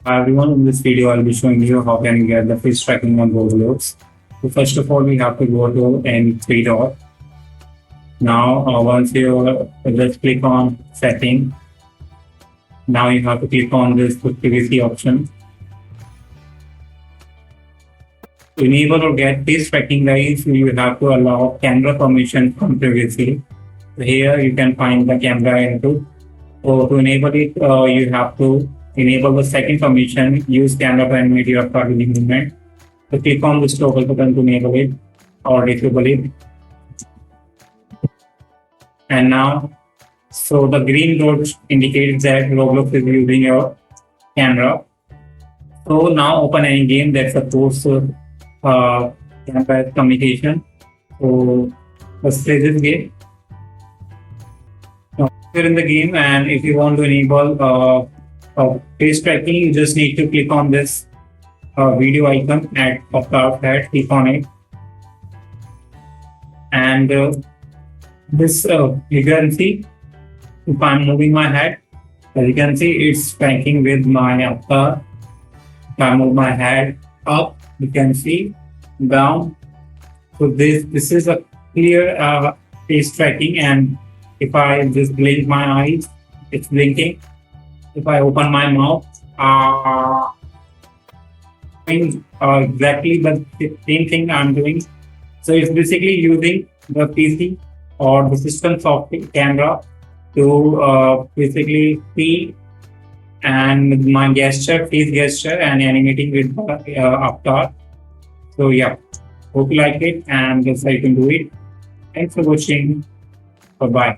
Hi everyone, in this video I'll be showing you how can you get the face tracking on Roblox. So first of all we have to go to any three dot. Now once you just click on setting, now you have to click on this privacy option. To enable or get face tracking guys, you have to allow camera permission from privacy. So here you can find the camera input. So to enable it, you have to enable the second permission, use camera to animate your targeting movement. So click on this toggle button to enable it or disable it. And now, so the green dot indicates that Roblox is using your camera. So now open any game that supports camera communication. So let's play this game. Now you're in the game, and if you want to enable face tracking, you just need to click on this video icon at top head, click on it, and this you can see if I'm moving my head, as you can see it's tracking with my avatar. If I move my head up, you can see down. So this is a clear face tracking, and if I just blink my eyes, it's blinking. If I open my mouth, exactly the same thing I'm doing. So it's basically using the PC or the system software camera to basically see and my gesture, face gesture, and animating with the avatar. So yeah, hope you like it, and that's how you can do it. Thanks for watching. Bye bye.